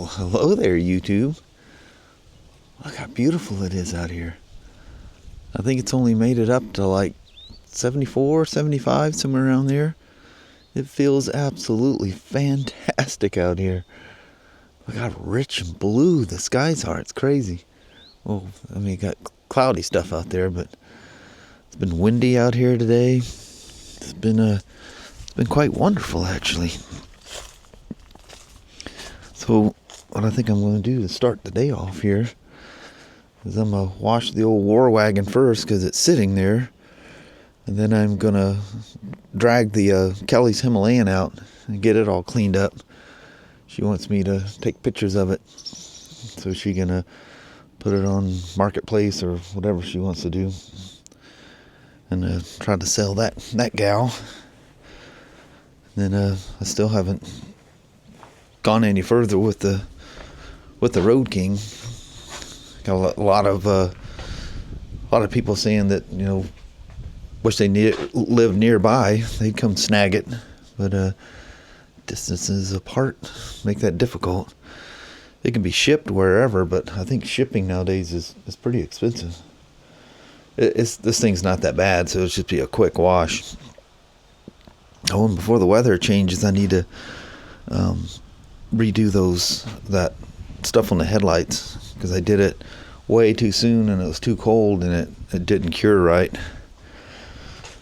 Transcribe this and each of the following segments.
Well, hello there, YouTube. Look how beautiful it is out here. I think it's only made it up to like 74, 75, somewhere around there. It feels absolutely fantastic out here. Look how rich and blue the skies are. It's crazy. Well, I mean, you got cloudy stuff out there, but it's been windy out here today. It's been quite wonderful, actually. So what I think I'm going to do to start the day off here is I'm going to wash the old war wagon first because it's sitting there. And then I'm going to drag the Kelly's Himalayan out and get it all cleaned up. She wants me to take pictures of it. So she's going to put it on Marketplace or whatever she wants to do. And try to sell that gal. And then I still haven't gone any further with the Road King. Got a lot of people saying that, you know, wish they lived nearby. They'd come snag it, but distances apart make that difficult. It can be shipped wherever, but I think shipping nowadays is pretty expensive. This thing's not that bad, so it'll just be a quick wash. Oh, and before the weather changes, I need to redo that stuff on the headlights because I did it way too soon and it was too cold and it didn't cure right.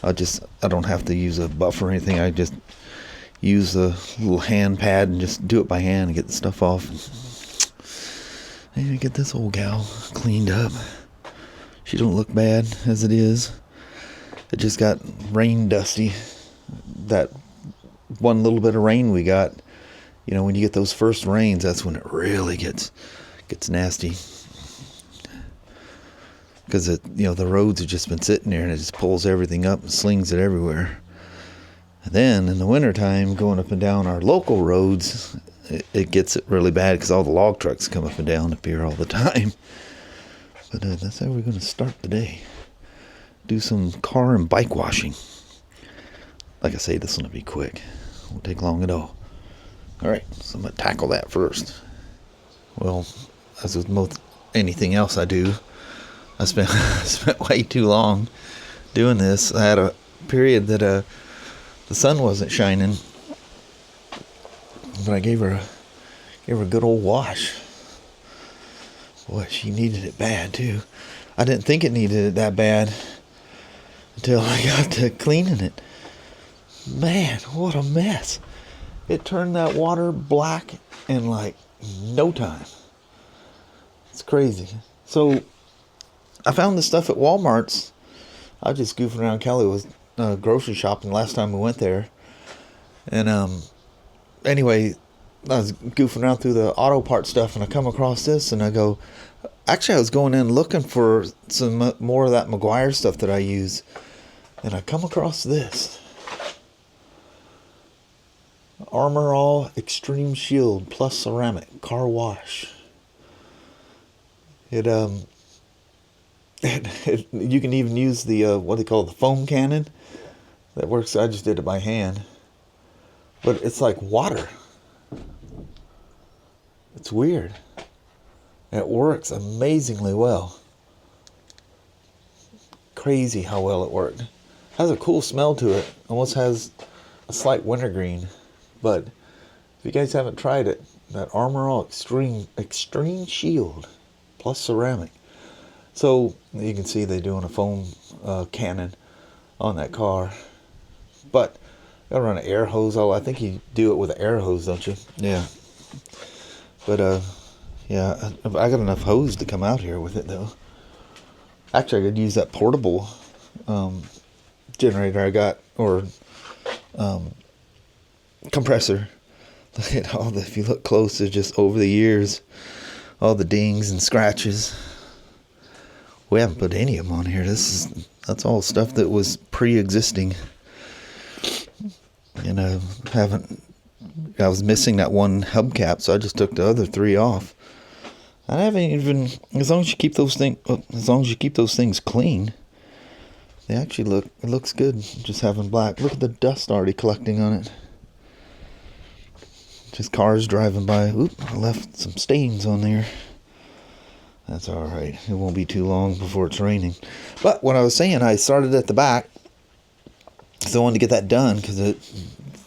I don't have to use a buff or anything. I just use a little hand pad and just do it by hand and get the stuff off and get this old gal cleaned up. She don't look bad as it is. It just got rain dusty. That one little bit of rain we got, you know, when you get those first rains, that's when it really gets nasty. Because the roads have just been sitting there and it just pulls everything up and slings it everywhere. And then in the wintertime, going up and down our local roads, it gets it really bad because all the log trucks come up and down up here all the time. But that's how we're going to start the day. Do some car and bike washing. Like I say, this one will be quick. Won't take long at all. Alright, so I'm going to tackle that first. Well, as with most anything else I do, I spent way too long doing this. I had a period that the sun wasn't shining, but I gave her a good old wash. Boy, she needed it bad too. I didn't think it needed it that bad until I got to cleaning it. Man, what a mess. It turned that water black in like no time. It's crazy. So I found this stuff at Walmart's. I was just goofing around. Kelly was grocery shopping last time we went there. And anyway, I was goofing around through the auto part stuff and I come across this and I go, actually I was going in looking for some more of that Meguiar stuff that I use. And I come across this. Armor All Extreme Shield plus Ceramic Car Wash. You can even use the what they call the foam cannon. That works. I just did it by hand, but it's like water. It's weird. It works amazingly well. Crazy how well it worked. Has a cool smell to it. Almost has a slight wintergreen. But if you guys haven't tried it, that Armor All Extreme Shield plus ceramic. So you can see they're doing a foam cannon on that car. But you gotta run an air hose. I think you do it with an air hose, don't you? Yeah. But yeah, I got enough hose to come out here with it though. Actually, I could use that portable generator I got, or compressor. Look at if you look close, it's just over the years, all the dings and scratches. We haven't put any of them on here. That's all stuff that was pre-existing. And I was missing that one hubcap, so I just took the other three off. I haven't even, as long as you keep those things clean, they actually it looks good just having black. Look at the dust already collecting on it. Just cars driving by. Oop, I left some stains on there. That's all right. It won't be too long before it's raining. But what I was saying, I started at the back. So I wanted to get that done because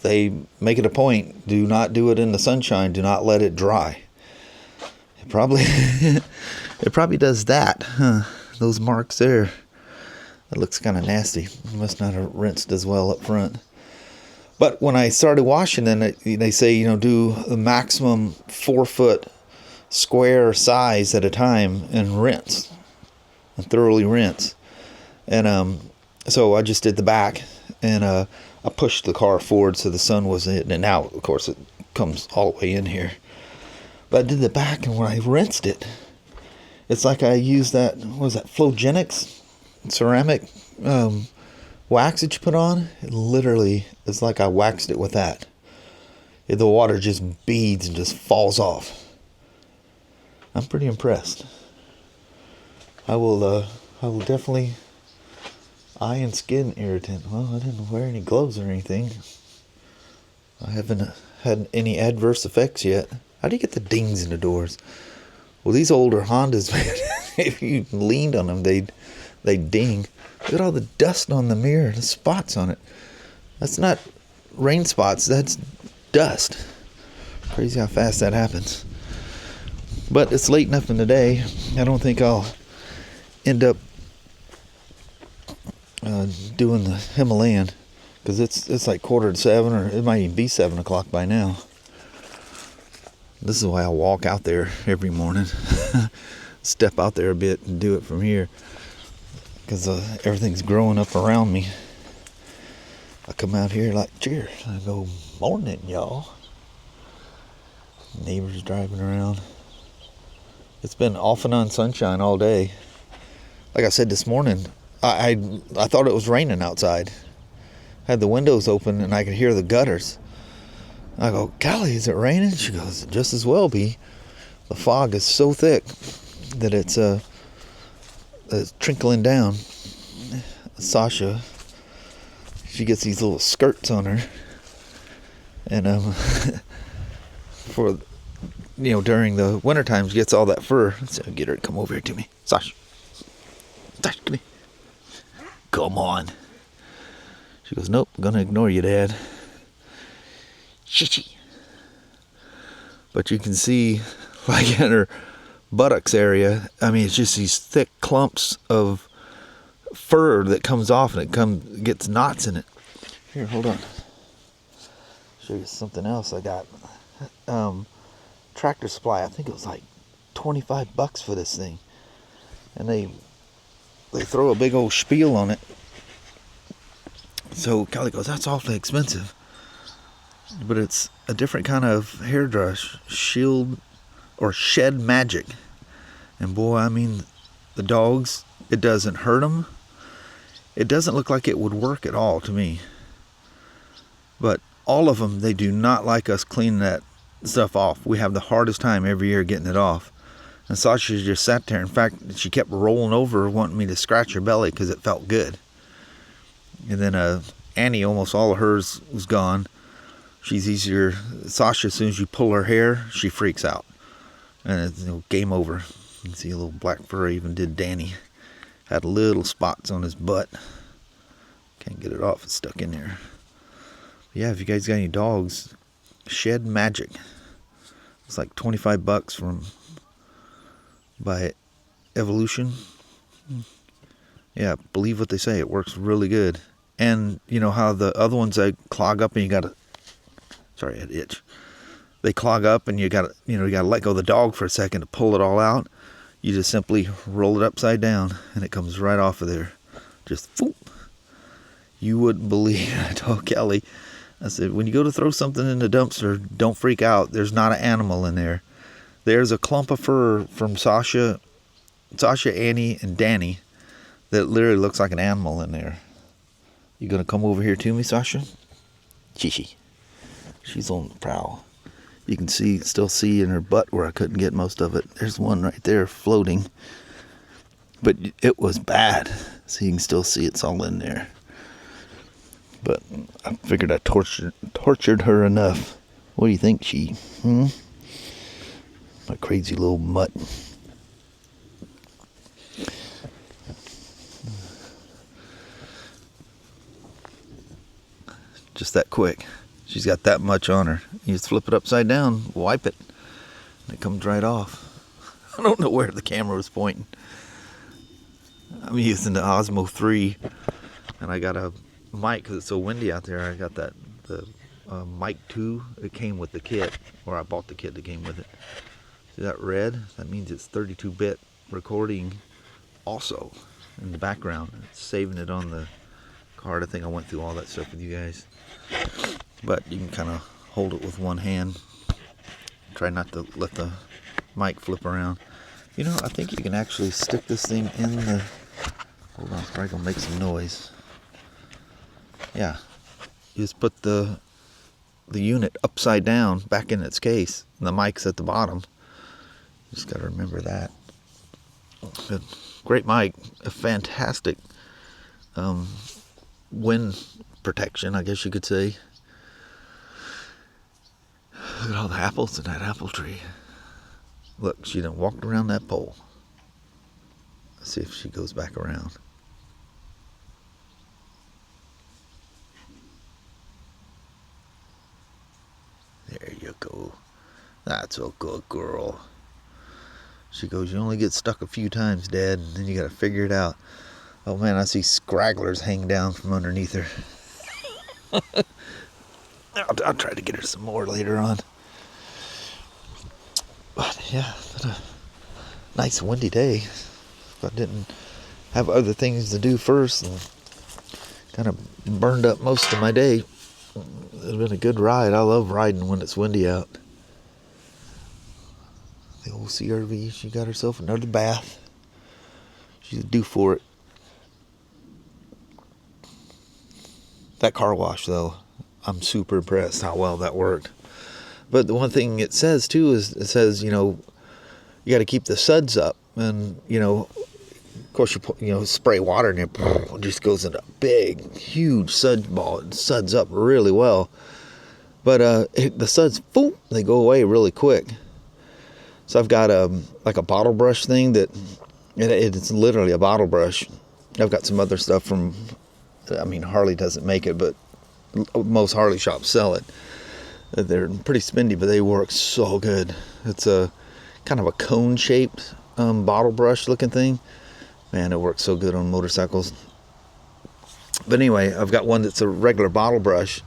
they make it a point. Do not do it in the sunshine. Do not let it dry. It probably it probably does that. Huh? Those marks there. That looks kind of nasty. Must not have rinsed as well up front. But when I started washing, then they say, you know, do a maximum 4-foot square size at a time and rinse. And thoroughly rinse. And so I just did the back. And I pushed the car forward so the sun wasn't hitting it. Now, of course, it comes all the way in here. But I did the back, and when I rinsed it, it's like I used that, what was that, Flogenics ceramic wax that you put on. It literally, it's like I waxed it with that. The water just beads and just falls off. I'm pretty impressed. I will definitely... Eye and skin irritant. Well, I didn't wear any gloves or anything. I haven't had any adverse effects yet. How do you get the dings in the doors? Well, these older Hondas, man, if you leaned on them, they'd ding. Look at all the dust on the mirror, the spots on it. That's not rain spots, that's dust. Crazy how fast that happens. But it's late enough in the day. I don't think I'll end up doing the Himalayan, because it's like 6:45, or it might even be 7 o'clock by now. This is why I walk out there every morning. Step out there a bit and do it from here, because everything's growing up around me. I come out here like, cheers. I go, morning, y'all. Neighbors driving around. It's been off and on sunshine all day. Like I said this morning, I thought it was raining outside. I had the windows open and I could hear the gutters. I go, Kelly, is it raining? She goes, just as well be. The fog is so thick that it's trickling down. Shasha, she gets these little skirts on her, and for, you know, during the winter times gets all that fur. So get her to come over here to me. Shasha, come here. Come on. She goes, nope, I'm gonna ignore you, Dad. Shishi. But you can see, like in her buttocks area, I mean, it's just these thick clumps of fur that comes off, and it gets knots in it. Here, hold on. Show you something else I got. Tractor Supply, I think it was like $25 for this thing. And they throw a big old spiel on it. So Kelly goes, that's awfully expensive. But it's a different kind of hairdress, Shield or Shed Magic. And boy, I mean, the dogs, it doesn't hurt them. It doesn't look like it would work at all to me. But all of them, they do not like us cleaning that stuff off. We have the hardest time every year getting it off. And Sasha just sat there. In fact, she kept rolling over wanting me to scratch her belly because it felt good. And then Annie, almost all of hers was gone. She's easier. Sasha, as soon as you pull her hair, she freaks out. And it's, you know, game over. You can see a little black fur. Even did Danny. Had little spots on his butt. Can't get it off. It's stuck in there. But yeah, if you guys got any dogs, Shed Magic. It's like $25 from by Evolution. Yeah, believe what they say. It works really good. And you know how the other ones, they clog up and you gotta, sorry, I had itch. They clog up and you gotta let go of the dog for a second to pull it all out. You just simply roll it upside down and it comes right off of there. Just whoop. You wouldn't believe. I told Kelly, I said, when you go to throw something in the dumpster, don't freak out. There's not an animal in there. There's a clump of fur from Sasha, Annie, and Danny that literally looks like an animal in there. You gonna come over here to me, Sasha? Shishi. She's on the prowl. You can still see in her butt where I couldn't get most of it. There's one right there floating. But it was bad. So you can still see it's all in there. But I figured I tortured her enough. What do you think, she? My crazy little mutt. Just that quick. She's got that much on her. You just flip it upside down, wipe it, and it comes right off. I don't know where the camera was pointing. I'm using the Osmo 3, and I got a mic because it's so windy out there. I got the mic 2. It came with the kit, or I bought the kit that came with it. See that red? That means it's 32-bit recording also in the background. It's saving it on the card. I think I went through all that stuff with you guys. But you can kind of hold it with one hand. Try not to let the mic flip around. You know, I think you can actually stick this thing in the... Hold on, it's probably going to make some noise. Yeah. You just put the unit upside down back in its case. And the mic's at the bottom. Just got to remember that. But great mic. A fantastic wind protection, I guess you could say. Look at all the apples in that apple tree. Look, she done walked around that pole. Let's see if she goes back around. There you go. That's a good girl. She goes, you only get stuck a few times, Dad, and then you got to figure it out. Oh man, I see scragglers hang down from underneath her. I'll try to get her some more later on. But yeah, it's been a nice windy day. If I didn't have other things to do first, and kind of burned up most of my day. It's been a good ride. I love riding when it's windy out. The old CRV, she got herself another bath. She's due for it. That car wash, though, I'm super impressed how well that worked. But the one thing it says, too, is it says, you know, you got to keep the suds up. And, you know, of course, you spray water and it just goes into a big, huge sud ball. It suds up really well. But the suds, boom, they go away really quick. So I've got like a bottle brush thing that, it's literally a bottle brush. I've got some other stuff from, I mean, Harley doesn't make it, but most Harley shops sell it. They're pretty spendy, but they work so good. It's a kind of a cone-shaped bottle brush looking thing. Man, it works so good on motorcycles. But anyway, I've got one that's a regular bottle brush,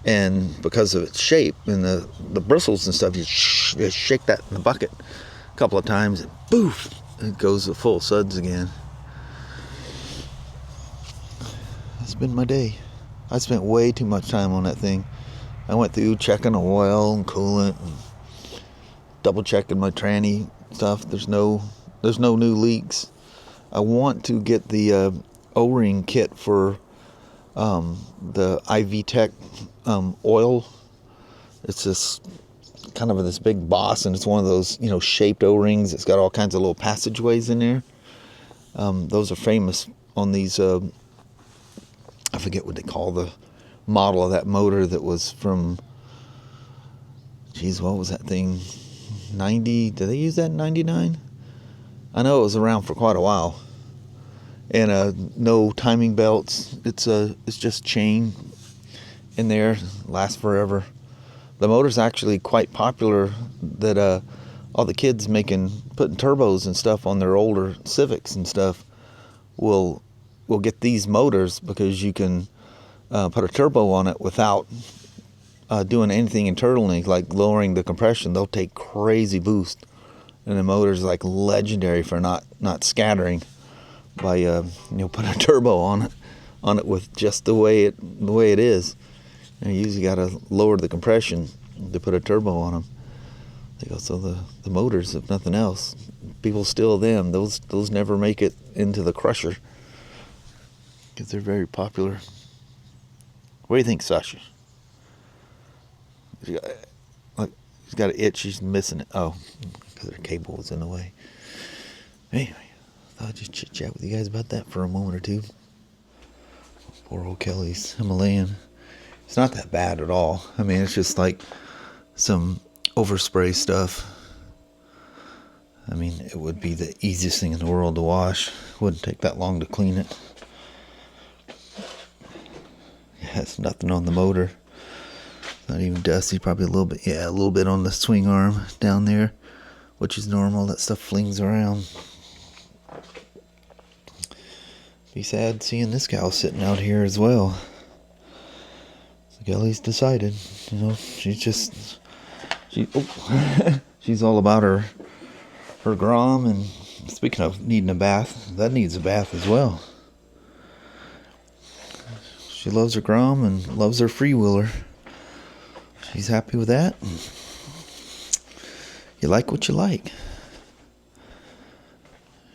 and because of its shape and the bristles and stuff, you shake that in the bucket a couple of times, and poof, it goes to full suds again. That's been my day. I spent way too much time on that thing. I went through checking the oil and coolant and double checking my tranny stuff. There's no new leaks. I want to get the O-ring kit for the IV Tech oil. It's this kind of this big boss, and it's one of those, you know, shaped O-rings. It's got all kinds of little passageways in there. Those are famous on these. I forget what they call the model of that motor that was from, geez, what was that thing? 90? Did they use that in 99? I know it was around for quite a while. And no timing belts. It's just chain in there. Lasts forever. The motor's actually quite popular. That all the kids putting turbos and stuff on their older Civics and stuff will get these motors, because you can put a turbo on it without doing anything internally, like lowering the compression. They'll take crazy boost, and the motor's like legendary for not scattering by putting a turbo on it with just the way it is. And you usually got to lower the compression to put a turbo on them. They go, so the motors, if nothing else, people steal them. Those never make it into the crusher, because they're very popular. What do you think, Shasha? She's got an itch. She's missing it. Oh, because her cable was in the way. Anyway, I thought I'd just chit-chat with you guys about that for a moment or two. Poor old Kelly's Himalayan. It's not that bad at all. I mean, it's just like some overspray stuff. I mean, it would be the easiest thing in the world to wash. Wouldn't take that long to clean it. Yeah, it's nothing on the motor. Not even dusty. Probably a little bit. Yeah, a little bit on the swing arm down there, which is normal. That stuff flings around. Be sad seeing this cow sitting out here as well. So Kelly's decided, you know, she's all about her grom. And speaking of needing a bath, that needs a bath as well. She loves her grom and loves her freewheeler. She's happy with that. You like what you like.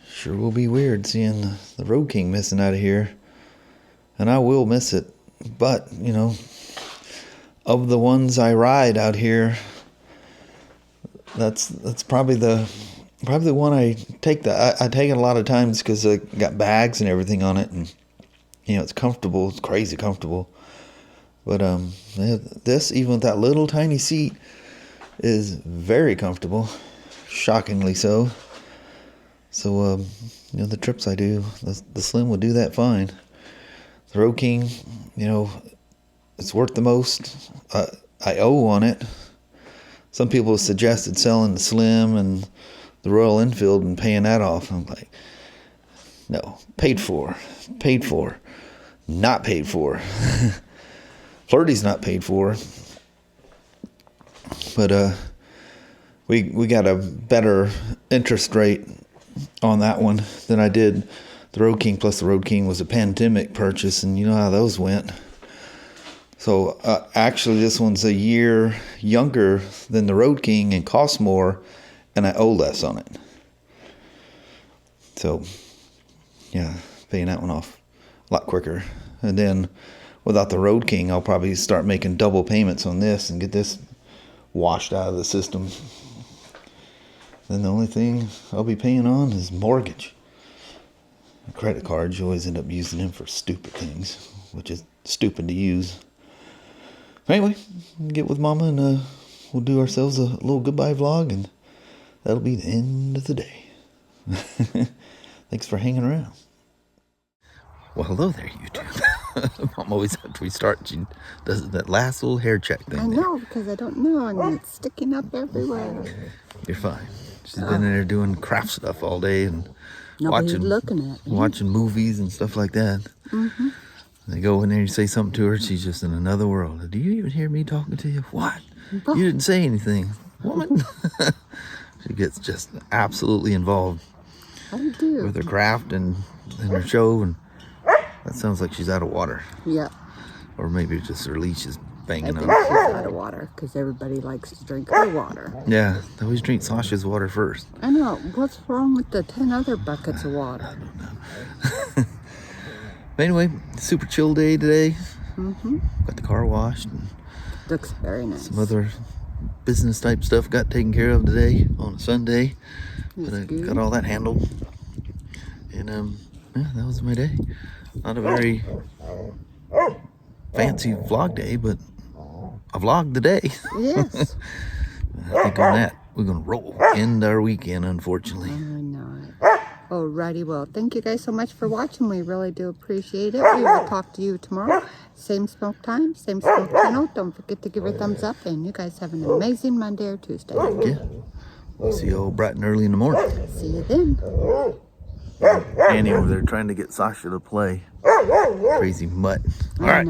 Sure will be weird seeing the Road King missing out of here. And I will miss it. But, you know, of the ones I ride out here, that's probably the one I take I take it a lot of times because I got bags and everything on it, and you know, it's comfortable. It's crazy comfortable. But this, even with that little tiny seat, is very comfortable. Shockingly so. So, you know, the trips I do, the Slim would do that fine. The Road King, you know, it's worth the most I owe on it. Some people have suggested selling the Slim and the Royal Enfield and paying that off. I'm like, no, paid for, not paid for. Flirty's not paid for. But we got a better interest rate on that one than I did the Road King. Plus the Road King was a pandemic purchase, and you know how those went. So actually this one's a year younger than the Road King and costs more, and I owe less on it. So yeah, paying that one off a lot quicker. And then without the Road King, I'll probably start making double payments on this and get this washed out of the system. Then the only thing I'll be paying on is mortgage. Credit cards, you always end up using them for stupid things, which is stupid to use. Anyway, get with Mama and we'll do ourselves a little goodbye vlog, and that'll be the end of the day. Thanks for hanging around. Well, hello there, YouTube. Mom always, after we start, she does that last little hair check thing. I know, because I don't know, and it's sticking up everywhere. You're fine. She's been in there doing craft stuff all day and watching movies and stuff like that. Mm-hmm. They go in there and you say something to her, she's just in another world. Do you even hear me talking to you? What? You didn't say anything. Woman. She gets just absolutely involved. I do. With her craft and her show, and that sounds like she's out of water. Yeah. Or maybe it's just her leash is banging up. I think she's out of water because everybody likes to drink her water. Yeah, they always drink Sasha's water first. I know. What's wrong with the 10 other buckets of water? I don't know. But anyway, super chill day today. Mm-hmm. Got the car washed. And looks very nice. Some other business type stuff got taken care of today on a Sunday. But I got all that handled. And yeah, that was my day. Not a very fancy vlog day, but I vlogged the day. Yes. I think on that, we're going to roll. End our weekend, unfortunately. I know it. Alrighty, well, thank you guys so much for watching. We really do appreciate it. We will talk to you tomorrow. Same smoke time, same smoke channel. Don't forget to give her a thumbs up. And you guys have an amazing Monday or Tuesday. Yeah. We'll see you all bright and early in the morning. See you then. Annie over there trying to get Sasha to play. Crazy mutt. All right.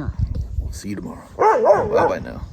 We'll see you tomorrow. Bye-bye now.